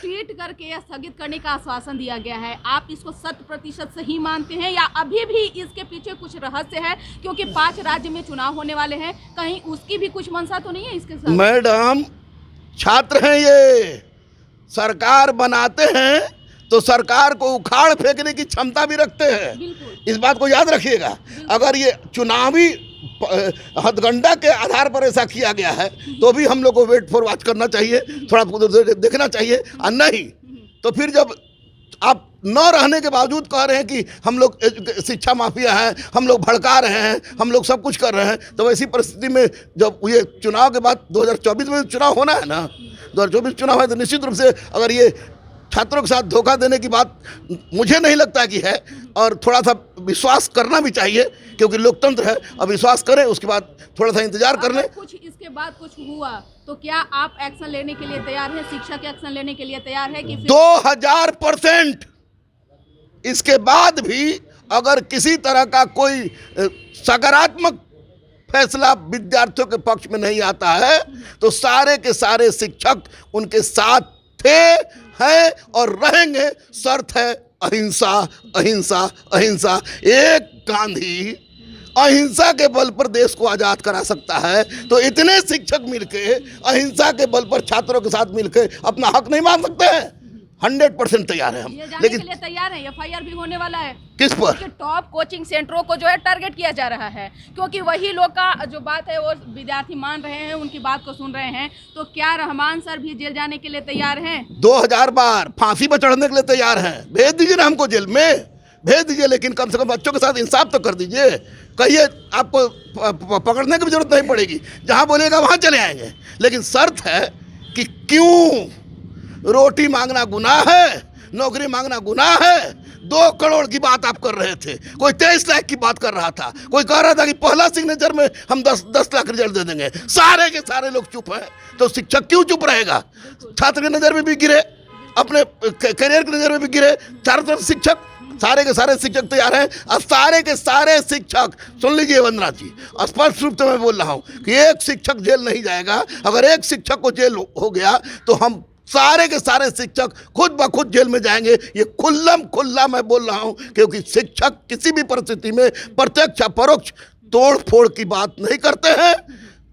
Tweet करके यह स्थगित करने का आश्वासन दिया गया है, आप इसको 100% सही मानते हैं या अभी भी इसके पीछे कुछ रहस्य है? क्योंकि 5 राज्य में चुनाव होने वाले हैं, कहीं उसकी भी कुछ मंशा तो नहीं है इसके साथ? मैडम, छात्र हैं ये, सरकार बनाते हैं तो सरकार को उखाड़ फेंकने की क्षमता भी रखते हैं, इस बात को याद रखिएगा। अगर ये चुनावी हथगंडा के आधार पर ऐसा किया गया है तो भी हम लोग को वेट फॉर वॉच करना चाहिए, थोड़ा देखना चाहिए। और नहीं तो फिर जब आप न रहने के बावजूद कह रहे हैं कि हम लोग शिक्षा माफिया हैं, हम लोग भड़का रहे हैं, हम लोग सब कुछ कर रहे हैं, तो ऐसी परिस्थिति में जब ये चुनाव के बाद 2024 में चुनाव होना है ना, 2024 चुनाव है, तो निश्चित रूप से अगर ये छात्रों के साथ धोखा देने की बात मुझे नहीं लगता कि है, और थोड़ा सा विश्वास करना भी चाहिए क्योंकि लोकतंत्र है। अब विश्वास करें, उसके बाद थोड़ा सा इंतजार कर लें। कुछ इसके बाद कुछ हुआ तो क्या आप एक्शन लेने के लिए तैयार हैं? शिक्षा के एक्शन लेने के लिए तैयार है कि 2000%? इसके बाद भी अगर किसी तरह का कोई सकारात्मक फैसला विद्यार्थियों के पक्ष में नहीं आता है तो सारे के सारे शिक्षक उनके साथ थे, हैं और रहेंगे। शर्त है अहिंसा, अहिंसा, अहिंसा। एक गांधी अहिंसा के बल पर देश को आजाद करा सकता है, तो इतने शिक्षक मिलके अहिंसा के बल पर छात्रों के साथ मिलके अपना हक नहीं मांग सकते हैं। 100% तैयार है हम। लेकिन के लिए तैयार है, FIR भी होने वाला है। किस पर? टॉप कोचिंग सेंटरों को जो है टारगेट किया जा रहा है, क्योंकि वही लोग का जो बात है वो विद्यार्थी मान रहे हैं, उनकी बात को सुन रहे हैं। तो क्या रहमान सर भी जेल जाने के लिए तैयार हैं? 2000 बार फांसी पर चढ़ने के लिए तैयार हैं। भेज दीजिए ना हमको, जेल में भेज दीजिए, लेकिन कम से कम बच्चों के साथ इंसाफ तो कर दीजिए। कहिए आपको पकड़ने की भी जरूरत नहीं पड़ेगी, जहाँ बोलेगा वहाँ चले आएंगे। लेकिन शर्त है कि क्यों रोटी मांगना गुनाह है, नौकरी मांगना गुनाह है। 2 करोड़ की बात आप कर रहे थे, कोई 23 लाख की बात कर रहा था, कोई कह रहा था कि पहला सिग्नेचर में हम 10 लाख रिजल्ट दे देंगे। सारे के सारे लोग चुप हैं, तो शिक्षक क्यों चुप रहेगा? छात्र की नज़र में भी गिरे, अपने करियर की नज़र में भी गिरे। चारों तरफ शिक्षक, सारे के सारे शिक्षक तैयार हैं। और सारे के सारे शिक्षक, सुन लीजिए वंदना जी, स्पष्ट रूप से मैं बोल रहा हूँ कि एक शिक्षक जेल नहीं जाएगा। अगर एक शिक्षक को जेल हो गया तो हम सारे के सारे शिक्षक खुद ब खुद जेल में जाएंगे। ये खुल्ला मैं बोल रहा हूँ, क्योंकि शिक्षक किसी भी परिस्थिति में प्रत्यक्ष या परोक्ष तोड़ फोड़ की बात नहीं करते हैं,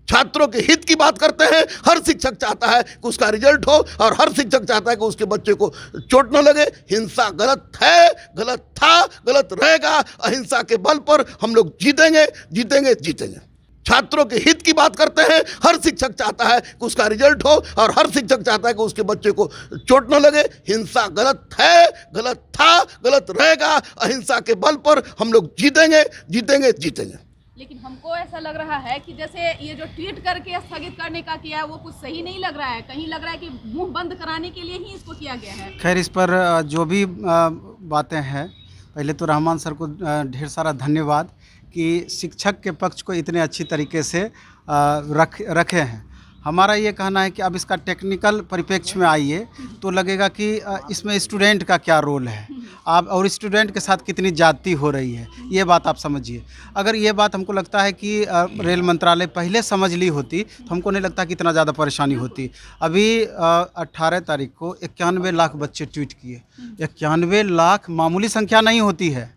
छात्रों के हित की बात करते हैं। हर शिक्षक चाहता है कि उसका रिजल्ट हो, और हर शिक्षक चाहता है कि उसके बच्चे को चोट न लगे। हिंसा गलत है, गलत था, गलत रहेगा। अहिंसा के बल पर हम लोग जीतेंगे, जीतेंगे, जीतेंगे। छात्रों के हित की बात करते हैं। हर शिक्षक चाहता है कि उसका रिजल्ट हो, और हर शिक्षक चाहता है कि उसके बच्चे को चोट न लगे। हिंसा गलत है, गलत था, गलत रहेगा। अहिंसा के बल पर हम लोग जीतेंगे, जीतेंगे, जीतेंगे। लेकिन हमको ऐसा लग रहा है कि जैसे ये जो ट्वीट करके स्थगित करने का किया है वो कुछ सही नहीं लग रहा है। कहीं लग रहा है कि मुंह बंद कराने के लिए ही इसको किया गया है। खैर, इस पर जो भी बातें हैं, पहले तो रहमान सर को ढेर सारा धन्यवाद कि शिक्षक के पक्ष को इतने अच्छी तरीके से रखे हैं। हमारा ये कहना है कि अब इसका टेक्निकल परिप्रेक्ष्य में आइए तो लगेगा कि इसमें स्टूडेंट का क्या रोल है, आप और स्टूडेंट के साथ कितनी ज्यादती हो रही है, ये बात आप समझिए। अगर ये बात हमको लगता है कि रेल मंत्रालय पहले समझ ली होती तो हमको नहीं लगता कि इतना ज़्यादा परेशानी होती। अभी 18 तारीख को 91 लाख बच्चे ट्वीट किए। 91 लाख मामूली संख्या नहीं होती है,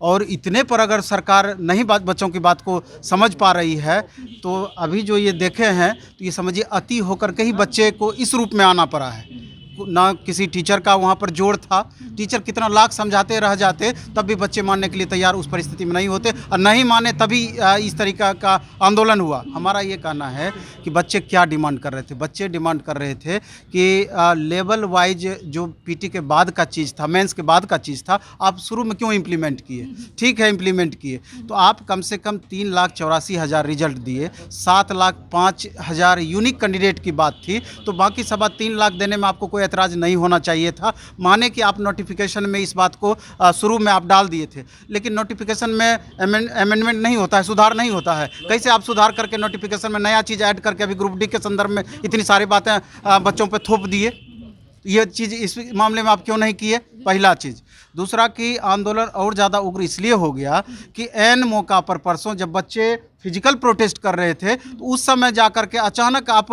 और इतने पर अगर सरकार नहीं बच्चों की बात को समझ पा रही है तो अभी जो ये देखे हैं तो ये समझिए अति होकर के ही बच्चे को इस रूप में आना पड़ा है। ना किसी टीचर का वहाँ पर जोर था, टीचर कितना लाख समझाते रह जाते तब भी बच्चे मानने के लिए तैयार उस परिस्थिति में नहीं होते, और नहीं माने तभी इस तरीका का आंदोलन हुआ। हमारा ये कहना है कि बच्चे क्या डिमांड कर रहे थे? बच्चे डिमांड कर रहे थे कि लेवल वाइज जो पीटी के बाद का चीज़ था, मेंस के बाद का चीज़ था, आप शुरू में क्यों इम्प्लीमेंट किए? ठीक है इम्प्लीमेंट किए तो आप कम से कम 3,84,000 रिजल्ट दिए, 7,05,000 यूनिक कैंडिडेट की बात थी, तो बाकी 3.25 लाख देने में आपको कोई एतराज़ नहीं होना चाहिए था। माने कि आप नोटिफिकेशन में इस बात को शुरू में आप डाल दिए थे, लेकिन नोटिफिकेशन में अमेंडमेंट नहीं होता है, सुधार नहीं होता है। कैसे आप सुधार करके नोटिफिकेशन में नया चीज़ ऐड करके अभी ग्रुप डी के संदर्भ में इतनी सारी बातें बच्चों पे थोप दिए? ये चीज़ इस मामले में आप क्यों नहीं किए? पहला चीज़। दूसरा कि आंदोलन और ज़्यादा उग्र इसलिए हो गया कि ऐन मौका पर परसों जब बच्चे फिजिकल प्रोटेस्ट कर रहे थे, तो उस समय जा कर के अचानक आप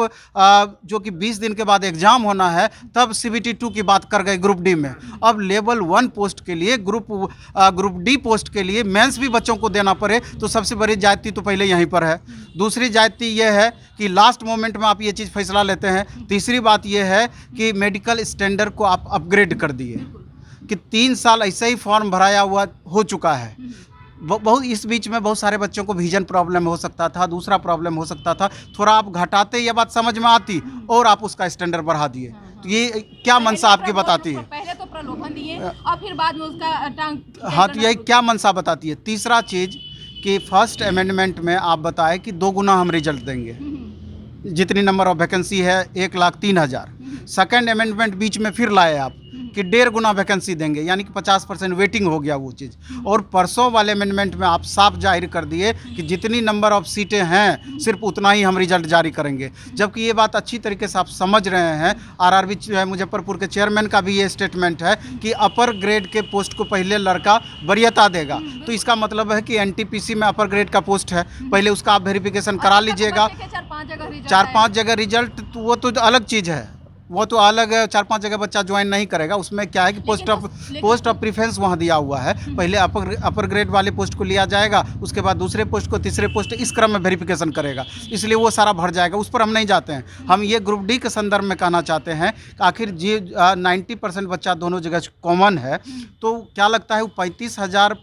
जो कि 20 दिन के बाद एग्ज़ाम होना है, तब CBT 2 की बात कर गए ग्रुप डी में। अब लेवल 1 पोस्ट के लिए, ग्रुप डी पोस्ट के लिए मेंस भी बच्चों को देना पड़े, तो सबसे बड़ी ज्यादती तो पहले यहीं पर है। दूसरी ज्यादती यह है कि लास्ट मोमेंट में आप ये चीज़ फैसला लेते हैं। तीसरी बात यह है कि मेडिकल स्टैंडर्ड को आप अपग्रेड कर दिए कि 3 साल ऐसे ही फॉर्म भराया हुआ हो चुका है। बहुत इस बीच में बहुत सारे बच्चों को विजन प्रॉब्लम हो सकता था, दूसरा प्रॉब्लम हो सकता था, थोड़ा आप घटाते ये बात समझ में आती और आप उसका स्टैंडर्ड बढ़ा दिए। तो ये क्या मनसा आपकी बताती है? पहले तो प्रलोभन दिए और फिर बाद में उसका टांग। हाँ, तो यही क्या मनसा बताती है? तीसरा चीज़ कि फर्स्ट अमेंडमेंट में आप बताएं कि 2 गुना हम रिजल्ट देंगे, जितनी नंबर ऑफ वैकेंसी है 1,03,000। सेकेंड अमेंडमेंट बीच में फिर लाए आप कि 1.5 गुना वैकेंसी देंगे, यानी कि 50% वेटिंग हो गया वो चीज़। और परसों वाले अमेंडमेंट में आप साफ जाहिर कर दिए कि जितनी नंबर ऑफ सीटें हैं सिर्फ उतना ही हम रिजल्ट जारी करेंगे। जबकि ये बात अच्छी तरीके से आप समझ रहे हैं, RRB जो है मुजफ्फरपुर के चेयरमैन का भी ये स्टेटमेंट है कि अपर ग्रेड के पोस्ट को पहले लड़का वरीयता देगा। तो इसका मतलब है कि NTPC में अपर ग्रेड का पोस्ट है, पहले उसका आप वेरिफिकेशन करा लीजिएगा। 4-5 जगह रिजल्ट, तो वो तो अलग चीज़ है, वो तो अलग 4-5 जगह बच्चा ज्वाइन नहीं करेगा। उसमें क्या है कि पोस्ट ऑफ प्रीफरेंस वहाँ दिया हुआ है। पहले अपर ग्रेड वाले पोस्ट को लिया जाएगा, उसके बाद दूसरे पोस्ट को, तीसरे पोस्ट, इस क्रम में वेरिफिकेशन करेगा, इसलिए वो सारा भर जाएगा। उस पर हम नहीं जाते हैं। हम ये ग्रुप डी के संदर्भ में कहना चाहते हैं कि आखिर जी 90% बच्चा दोनों जगह कॉमन है, तो क्या लगता है वो 35,000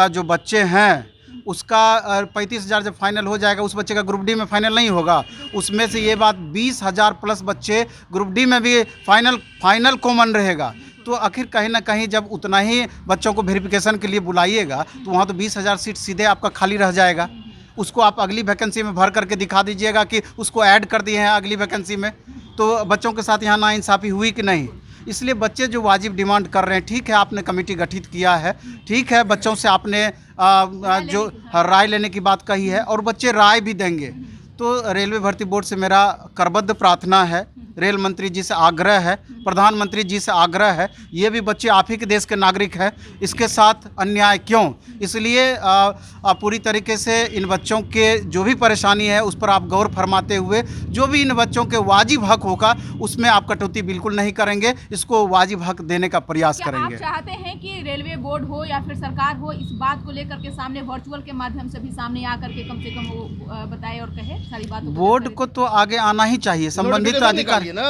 जो बच्चे हैं उसका 35,000 जब फाइनल हो जाएगा, उस बच्चे का ग्रुप डी में फाइनल नहीं होगा। उसमें से ये बात 20,000 प्लस बच्चे ग्रुप डी में भी फाइनल कॉमन रहेगा। तो आखिर कहीं ना कहीं जब उतना ही बच्चों को वेरिफिकेशन के लिए बुलाइएगा, तो वहाँ तो 20,000 सीट सीधे आपका खाली रह जाएगा। उसको आप अगली वैकेंसी में भर करके दिखा दीजिएगा कि उसको ऐड कर दिए हैं अगली वैकेंसी में। तो बच्चों के साथ यहाँ नाइंसाफ़ी हुई कि नहीं? इसलिए बच्चे जो वाजिब डिमांड कर रहे हैं, ठीक है आपने कमेटी गठित किया है, ठीक है बच्चों से आपने जो राय लेने की बात कही है और बच्चे राय भी देंगे। तो रेलवे भर्ती बोर्ड से मेरा करबद्ध प्रार्थना है, रेल मंत्री जी से आग्रह है, प्रधानमंत्री जी से आग्रह है, ये भी बच्चे आप ही के देश के नागरिक हैं, इसके साथ अन्याय क्यों? इसलिए पूरी तरीके से इन बच्चों के जो भी परेशानी है उस पर आप गौर फरमाते हुए जो भी इन बच्चों के वाजिब हक होगा उसमें आप कटौती बिल्कुल नहीं करेंगे, इसको वाजिब हक देने का प्रयास करेंगे। आप चाहते हैं कि रेलवे बोर्ड हो या फिर सरकार हो, इस बात को लेकर के सामने वर्चुअल के माध्यम से भी सामने आकर के कम से कम वो बताए और कहे सारी बातों? बोर्ड को तो आगे आना ही चाहिए, संबंधित अधिकारी ना।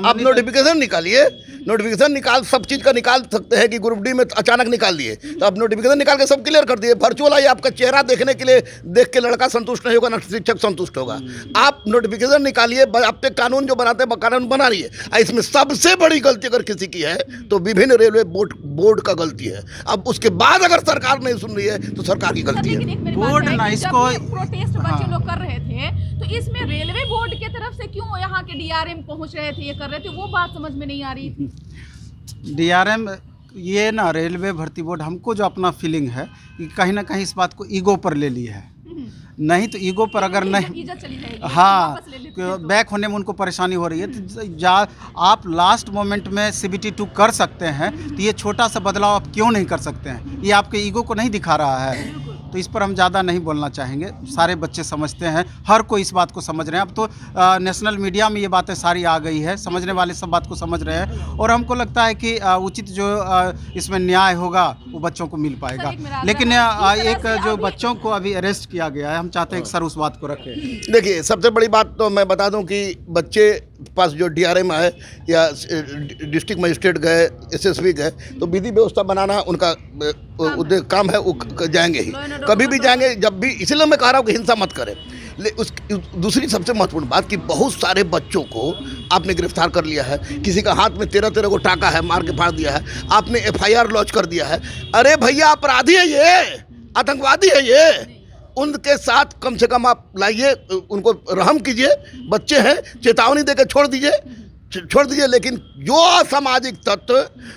आप नोटिफिकेशन निकालिए, नोटिफिकेशन निकाल, सब चीज़ का निकाल सकते हैं कि ग्रुप डी में अचानक निकाल दिए, तो आप नोटिफिकेशन निकाल के सब क्लियर कर दिए। वर्चुअल आई आपका चेहरा देखने के लिए, देख के लड़का संतुष्ट नहीं होगा ना शिक्षक संतुष्ट होगा। आप नोटिफिकेशन निकालिए, आप पे कानून जो बनाते हैं कानून बना रही है। इसमें सबसे बड़ी गलती अगर किसी की है तो विभिन्न रेलवे बोर्ड का गलती है। अब उसके बाद अगर सरकार नहीं सुन रही है तो सरकार की गलती है। बोर्ड ना इसको प्रोटेस्ट बच्चे लोग कर रहे थे, तो इसमें रेलवे बोर्ड की तरफ से क्यों यहाँ के DRM पहुँच रहे थे, ये कर रहे थे, वो बात समझ में नहीं आ रही थी। DRM ये ना रेलवे भर्ती बोर्ड हमको जो अपना फीलिंग है कि कहीं ना कहीं इस बात को ईगो पर ले ली है। नहीं तो ईगो पर अगर नहीं, हाँ, बैक होने में उनको परेशानी हो रही है, तो आप लास्ट मोमेंट में CBT 2 कर सकते हैं, तो ये छोटा सा बदलाव आप क्यों नहीं कर सकते हैं? ये आपके ईगो को नहीं दिखा रहा है? तो इस पर हम ज़्यादा नहीं बोलना चाहेंगे। सारे बच्चे समझते हैं, हर कोई इस बात को समझ रहे हैं। अब तो नेशनल मीडिया में ये बातें सारी आ गई है, समझने वाले सब बात को समझ रहे हैं, और हमको लगता है कि उचित जो इसमें न्याय होगा वो बच्चों को मिल पाएगा। लेकिन एक जो बच्चों को अभी अरेस्ट किया गया है, हम चाहते हैं कि सर उस बात को रखें। देखिए, सबसे बड़ी बात तो मैं बता दूं कि बच्चे पास जो DRM है या डिस्ट्रिक्ट मजिस्ट्रेट गए, SSP गए, तो विधि व्यवस्था बनाना उनका काम है, वो जाएंगे ही, कभी भी जाएंगे जब भी। इसलिए मैं कह रहा हूँ कि हिंसा मत करें। दूसरी सबसे महत्वपूर्ण बात कि बहुत सारे बच्चों को आपने गिरफ्तार कर लिया है, किसी का हाथ में 13 को टाका है, मार के फाड़ दिया है, आपने FIR लॉन्च कर दिया है। अरे भैया, अपराधी है ये, आतंकवादी है ये। उनके साथ कम से कम आप लाइए, उनको रहम कीजिए, बच्चे हैं, चेतावनी देकर छोड़ दीजिए। लेकिन जो असामाजिक तत्व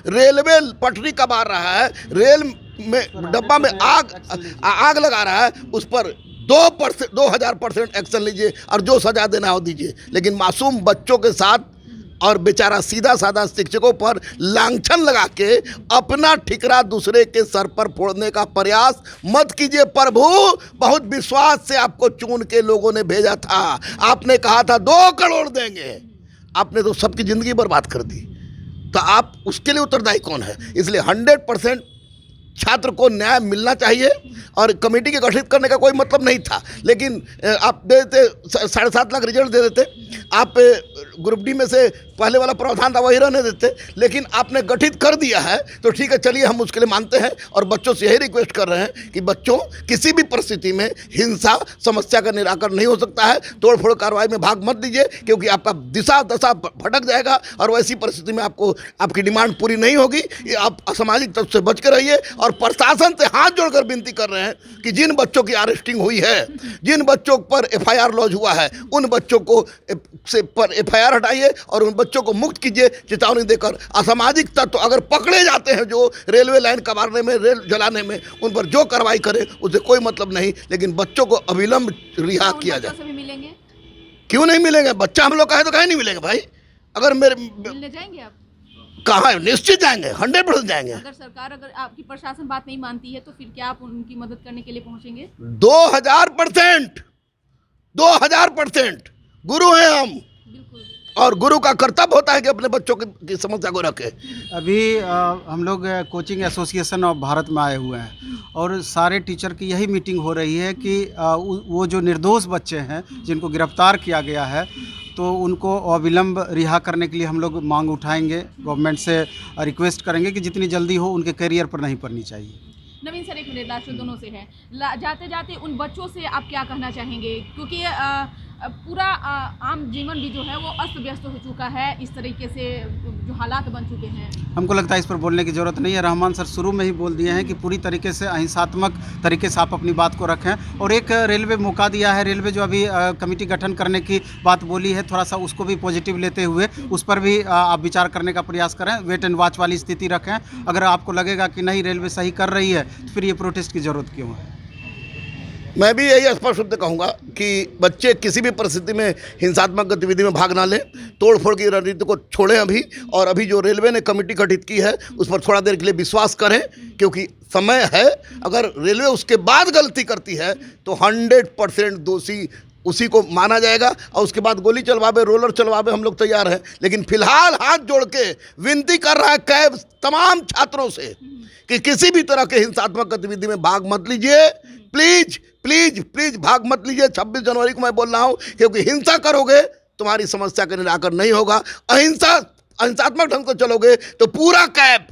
रेलवे पटरी कबार रहा है, रेल में डब्बा में आग लगा रहा है, उस पर 2000% एक्शन लीजिए और जो सजा देना हो दीजिए। लेकिन मासूम बच्चों के साथ और बेचारा सीधा साधा शिक्षकों पर लांछन लगा के अपना ठिकरा दूसरे के सर पर फोड़ने का प्रयास मत कीजिए। प्रभु बहुत विश्वास से आपको चुन के लोगों ने भेजा था, आपने कहा था 2 करोड़ देंगे, आपने तो सबकी ज़िंदगी बर्बाद कर दी, तो आप उसके लिए उत्तरदायी कौन है? इसलिए 100% छात्र को न्याय मिलना चाहिए और कमेटी के गठित करने का कोई मतलब नहीं था। लेकिन आप दे देते 7.5 लाख रिजल्ट दे देते, आप ग्रुप डी में से पहले वाला प्रावधान था वही रहने देते, लेकिन आपने गठित कर दिया है तो ठीक है, चलिए हम उसके लिए मानते हैं और बच्चों से यही रिक्वेस्ट कर रहे हैं कि बच्चों किसी भी परिस्थिति में हिंसा समस्या का निराकरण नहीं हो सकता है, तोड़फोड़ कार्रवाई में भाग मत दीजिए, क्योंकि आपका दिशा दशा भटक जाएगा और वैसी परिस्थिति में आपको आपकी डिमांड पूरी नहीं होगी। आप असामाजिक तत्व से बच कर रहिए और प्रशासन से हाथ जोड़कर विनती कर रहे हैं कि जिन बच्चों की अरेस्टिंग हुई है, जिन बच्चों पर FIR लॉन्च हुआ है, उन बच्चों को से पर FIR हटाइए और उन बच्चों को मुक्त कीजिए चेतावनी देकर। असामाजिक तत्व अगर पकड़े जाते हैं जो रेलवे लाइन कबाड़ने में, रेल जलाने में, उन पर जो कार्रवाई करें उससे कोई मतलब नहीं, लेकिन बच्चों को अविलंब रिहा किया जाए। मिलेंगे? क्यों नहीं मिलेंगे? बच्चा हम लोग कहे तो कहीं नहीं मिलेंगे भाई। अगर मेरे मिलने जाएंगे आप? कहाँ है? निश्चित जाएंगे, 100% जाएंगे। अगर सरकार, अगर आपकी प्रशासन बात नहीं मानती है तो फिर क्या आप उनकी मदद करने के लिए पहुंचेंगे? 2000% गुरु हैं हम, बिल्कुल। और गुरु का कर्तव्य होता है कि अपने बच्चों की समस्या को रखे। अभी हम लोग कोचिंग एसोसिएशन ऑफ भारत में आए हुए हैं और सारे टीचर की यही मीटिंग हो रही है कि वो जो निर्दोष बच्चे हैं जिनको गिरफ्तार किया गया है तो उनको अविलंब रिहा करने के लिए हम लोग मांग उठाएंगे, गवर्नमेंट से रिक्वेस्ट करेंगे कि जितनी जल्दी हो उनके करियर पर नहीं पड़नी चाहिए। नवीन सर, एक मिनट, लास्ट दोनों से है, जाते जाते उन बच्चों से आप क्या कहना चाहेंगे? क्योंकि पूरा आम जीवन भी जो है वो अस्त व्यस्त हो चुका है, इस तरीके से जो हालात बन चुके हैं। हमको लगता है इस पर बोलने की ज़रूरत नहीं है। रहमान सर शुरू में ही बोल दिए हैं कि पूरी तरीके से अहिंसात्मक तरीके से आप अपनी बात को रखें। और एक रेलवे मौका दिया है, रेलवे जो अभी कमेटी गठन करने की बात बोली है, थोड़ा सा उसको भी पॉजिटिव लेते हुए उस पर भी आप विचार करने का प्रयास करें, वेट एंड वॉच वाली स्थिति रखें। अगर आपको लगेगा कि नहीं रेलवे सही कर रही है तो फिर ये प्रोटेस्ट की ज़रूरत क्यों है? मैं भी यही स्पष्ट रूप से कहूँगा कि बच्चे किसी भी परिस्थिति में हिंसात्मक गतिविधि में भाग ना लें, तोड़फोड़ की रणनीति को छोड़ें अभी, और अभी जो रेलवे ने कमेटी गठित की है उस पर थोड़ा देर के लिए विश्वास करें, क्योंकि समय है। अगर रेलवे उसके बाद गलती करती है तो 100% दोषी उसी को माना जाएगा और उसके बाद गोली चलवावे, रोलर चलवावे, हम लोग तैयार हैं। लेकिन फिलहाल हाथ जोड़ के विनती कर रहा है कैब तमाम छात्रों से कि किसी भी तरह के हिंसात्मक गतिविधि में भाग मत लीजिए, प्लीज प्लीज प्लीज भाग मत लीजिए। 26 जनवरी को मैं बोल रहा हूँ, क्योंकि हिंसा करोगे तुम्हारी समस्या का निराकरण नहीं होगा। अहिंसात्मक ढंग से चलोगे तो पूरा कैब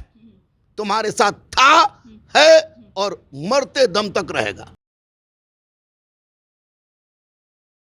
तुम्हारे साथ था, है और मरते दम तक रहेगा।